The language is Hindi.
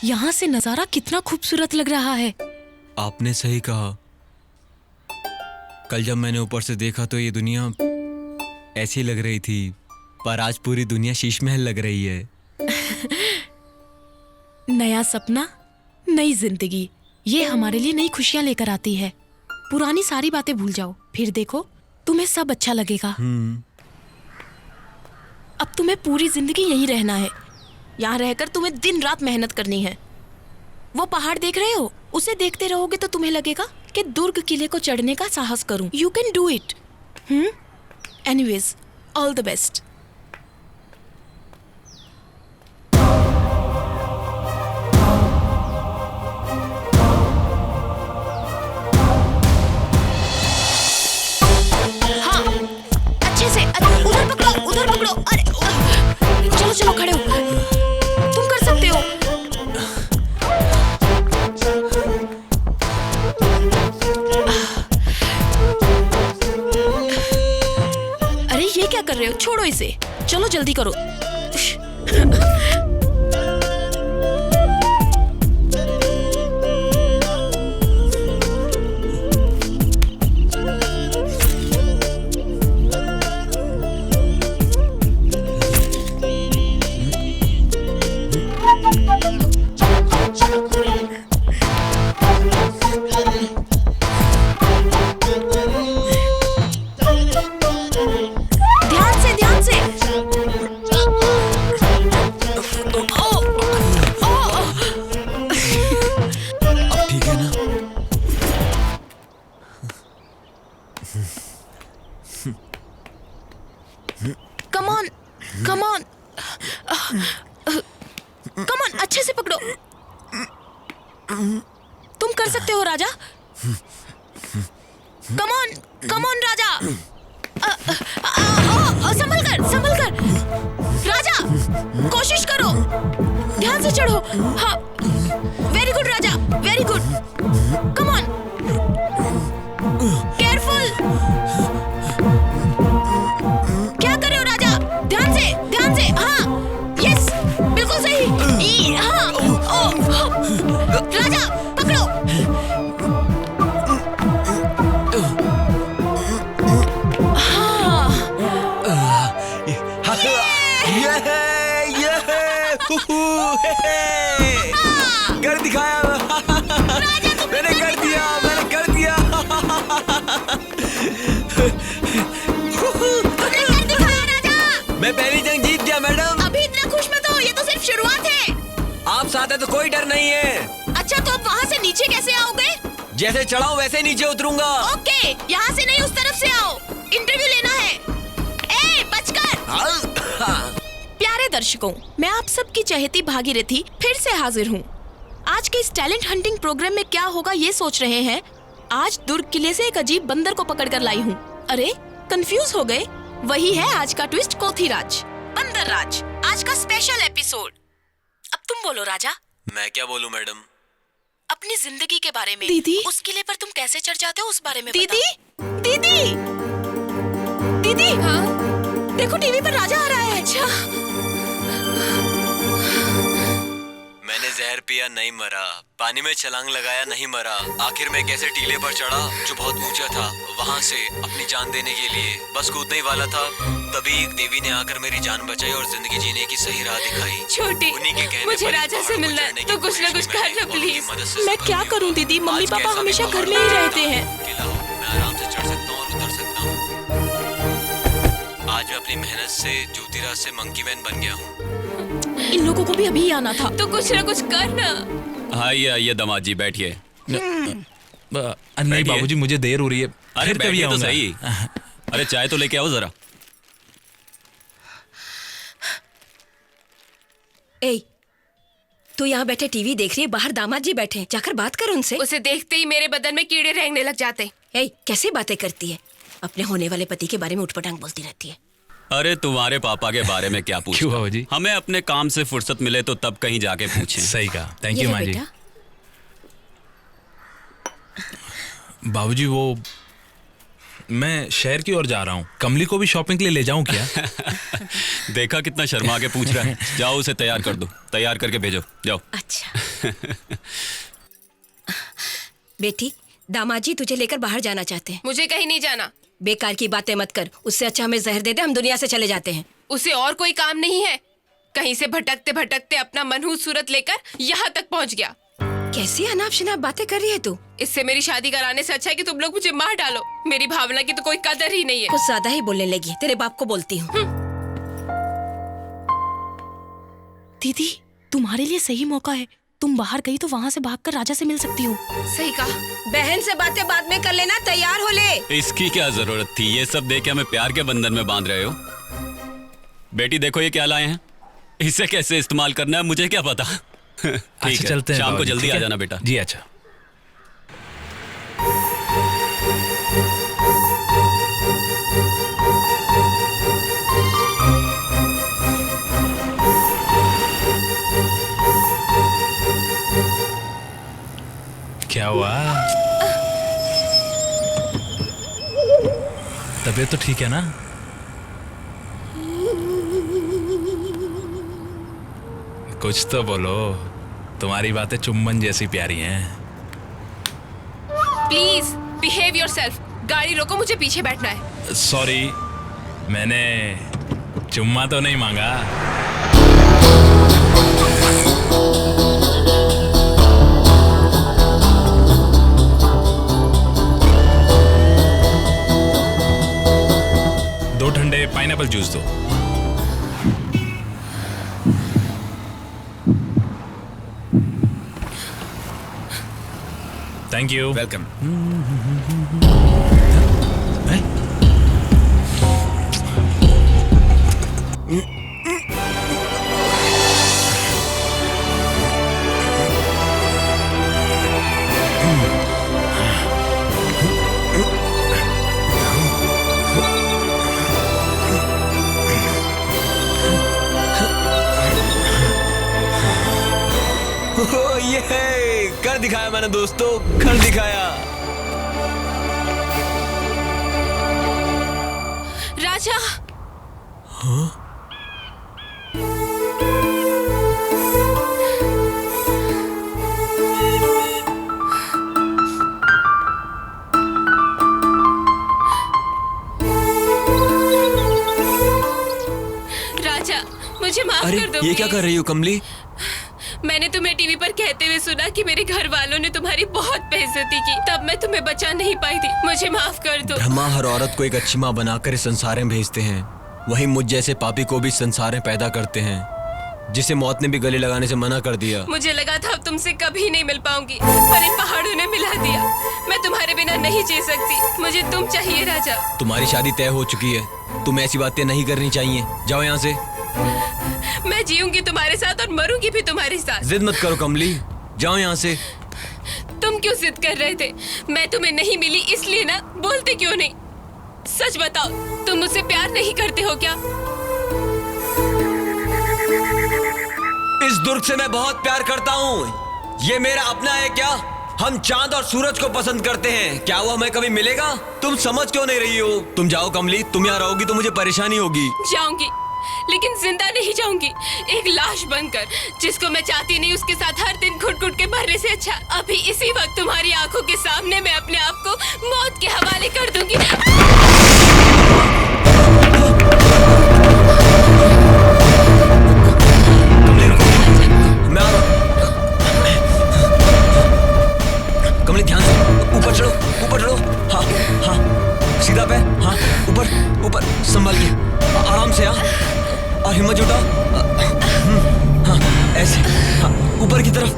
यहाँ से नजारा कितना खूबसूरत लग रहा है। आपने सही कहा। कल जब मैंने ऊपर से देखा तो ये दुनिया ऐसी लग रही थी, पर आज पूरी दुनिया शीश महल लग रही है। नया सपना, नई जिंदगी, ये हमारे लिए नई खुशियाँ लेकर आती है। पुरानी सारी बातें भूल जाओ, फिर देखो तुम्हें सब अच्छा लगेगा। अब तुम्हें पूरी जिंदगी यहीं रहना है। यहाँ रहकर तुम्हें दिन रात मेहनत करनी है। वो पहाड़ देख रहे हो, उसे देखते रहोगे तो तुम्हें लगेगा कि दुर्ग किले को चढ़ने का साहस करूं। You can do it. Anyways, all the best. हाँ, अच्छे से उधर पकड़ो, उधर पकड़ो। अरे चलो चलो, खड़े हो, तुम कर सकते हो। अरे ये क्या कर रहे हो, छोड़ो इसे, चलो जल्दी करो। Come on, अच्छे से पकड़ो। तुम कर सकते हो राजा। Come on राजा। संभल कर राजा, कोशिश करो, ध्यान से चढ़ो। हाँ, very good Raja, very good. Come on, careful. क्या कर रहे हो राजा, ध्यान से। हाँ, यस, बिल्कुल सही। हाँ, राजा पकड़ो। कर दिखाया। मैंने कर दिया। मैं पहली जंग जीत गया मैडम। अभी इतना खुश मत हो, ये तो सिर्फ शुरुआत है। आप साथ है तो कोई डर नहीं है। अच्छा, तो अब वहाँ से नीचे कैसे आओगे? जैसे चढ़ाऊं वैसे नीचे उतरूंगा। ओके, यहाँ से नहीं, उस तरफ से आओ, इंटरव्यू लेना है। ए, बचकर। प्यारे दर्शकों, मैं आप सबकी चहेती भागीरथी फिर से हाजिर हूँ। आज के इस टैलेंट हंटिंग प्रोग्राम में क्या होगा ये सोच रहे हैं। आज दुर्ग किले से एक अजीब बंदर को पकड़ कर लाई हूँ। अरे, कंफ्यूज हो गए? वही है आज का ट्विस्ट, कोथीराज, बंदर राज, आज का स्पेशल एपिसोड। अब तुम बोलो राजा। मैं क्या बोलूं मैडम? अपनी जिंदगी के बारे में। दीदी, उस किले पर तुम कैसे चढ़ जाते हो उस बारे में दीदी, दीदी, हाँ? देखो टीवी पर राजा आ रहा है। अच्छा, मैंने जहर पिया नहीं मरा, पानी में छलांग लगाया नहीं मरा, आखिर में कैसे टीले पर चढ़ा जो बहुत ऊंचा था, वहाँ से अपनी जान देने के लिए बस कूदने ही वाला था। तभी एक देवी ने आकर मेरी जान बचाई और जिंदगी जीने की सही राह दिखाई। छोटी, उन्हीं के कहने मुझे पर राजा से मिलना है, तो कुछ न कुछ करना प्लीज। मैं क्या करूं दीदी, मम्मी पापा हमेशा घर में ही रहते हैं। मैं आराम से चढ़ सकता हूँ और उतर सकता हूँ। आज मैं अपनी मेहनत से ज्योतिराज से मंकी मैन बन गया हूँ। इन लोगों को भी अभी आना था। तो कुछ न कुछ करना। आइए दामाद जी, बैठिए। नहीं बाबूजी, मुझे देर हो रही है। अरे बैठिए तो सही। अरे चाय तो लेके आओ जरा। ए, तू यहाँ बैठे टीवी देख रही है, बाहर दामाद जी बैठे हैं, जाकर बात कर उनसे। उसे देखते ही मेरे बदन में कीड़े रेंगने लग जाते। ए, कैसे बातें करती है, अपने होने वाले पति के बारे में उठपटांग बोलती रहती है। अरे तुम्हारे पापा के बारे में क्या पूछना? क्यों बाबूजी? हमें अपने काम से फुर्सत मिले तो तब कहीं जाके पूछें। सही कहा, थैंक यू माँ जी। बेटा, बाबूजी वो मैं शहर की ओर जा रहा हूँ। कमली को भी शॉपिंग के लिए ले जाऊँ क्या? देखा कितना शर्मा के पूछ रहा है। जाओ उसे तैयार कर दो, तैयार करके भेजो, जाओ। अच्छा बेटी, दामाद जी तुझे लेकर बाहर जाना चाहते हैं। मुझे कहीं नहीं जाना। बेकार की बातें मत कर, उससे अच्छा हमें जहर दे दे, हम दुनिया से चले जाते हैं। उसे और कोई काम नहीं है। कहीं से भटकते भटकते अपना मनहूस सूरत लेकर यहाँ तक पहुँच गया। कैसी अनाप शनाप बातें कर रही है तू? इससे मेरी शादी कराने से अच्छा है कि तुम लोग मुझे मार डालो। मेरी भावना की तो कोई कदर ही नहीं है। कुछ ज्यादा ही बोलने लगी। तेरे बाप को बोलती हूँ। दीदी, तुम्हारे लिए सही मौका है। तुम बाहर गई तो वहाँ से भागकर राजा से मिल सकती हो। सही कहा। बहन से बातें बाद में कर लेना, तैयार हो ले। इसकी क्या जरूरत थी? ये सब देख के हमें प्यार के बंधन में बांध रहे हो। बेटी देखो ये क्या लाए हैं, इसे कैसे इस्तेमाल करना है मुझे क्या पता। ठीक अच्छा, है, चलते हैं शाम को बाबूजी, जल्दी ठीक आ है? जाना बेटा। जी अच्छा। क्या हुआ? तबीयत तो ठीक है ना? कुछ तो बोलो, तुम्हारी बातें चुम्बन जैसी प्यारी हैं। Please behave yourself. गाड़ी रोको, मुझे पीछे बैठना है। सॉरी, मैंने चुम्मा तो नहीं मांगा। दो ठंडे पाइनएप्पल जूस दो। Thank you. वेलकम। ये कर दिखाया मैंने दोस्तों, कर दिखाया। राजा। राजा, मुझे माफ अरे कर दो। ये क्या कर रही हो कमली? मैंने तुम्हें टीवी पर कहते हुए सुना कि मेरे घर वालों ने तुम्हारी बहुत बेइज्जती की, तब मैं तुम्हें बचा नहीं पाई थी। मुझे माफ कर दो। ब्रह्मा हर औरत को एक अच्छी माँ बनाकर इस संसार में भेजते हैं, वही मुझ जैसे पापी को भी संसार में पैदा करते हैं, जिसे मौत ने भी गले लगाने से मना कर दिया। मुझे लगा था अब तुमसे कभी नहीं मिल पाऊंगी, पर इन पहाड़ों ने मिला दिया। मैं तुम्हारे बिना नहीं जी सकती। मुझे तुम चाहिए राजा। तुम्हारी शादी तय हो चुकी है, तुम ऐसी बातें नहीं करनी चाहिए। जाओ यहाँ से। मैं जीऊंगी तुम्हारे साथ और मरूंगी भी तुम्हारे साथ। जिद मत करो कमली, जाओ यहाँ से। तुम क्यों जिद कर रहे थे? मैं तुम्हें नहीं मिली इसलिए ना? बोलते क्यों नहीं? सच बताओ, तुम मुझसे प्यार नहीं करते हो क्या? इस दुर्ग से मैं बहुत प्यार करता हूँ। ये मेरा अपना है क्या? हम चांद और सूरज को पसंद करते हैं। क्या वो हमें कभी मिलेगा? तुम समझ क्यों नहीं रही हो? तुम जाओ कमली, तुम यहाँ रहोगी तो मुझे परेशानी होगी। जाऊंगी, लेकिन जिंदा नहीं जाऊंगी। एक लाश बनकर, जिसको मैं चाहती नहीं उसके साथ हर दिन घुट घुट के मरने से अच्छा अभी इसी वक्त तुम्हारी आंखों के सामने मैं अपने आप को मौत के हवाले कर दूंगी। मैं आ रहा हूं। कमली ध्यान से, ऊपर चढ़ो, ऊपर चढ़ो। हाँ हाँ, सीधा पे। हाँ, ऊपर ऊपर, संभाल के, आराम से। हाँ, और हिम्मत जुटाओ। हाँ, ऐसे। हाँ, ऊपर की तरफ।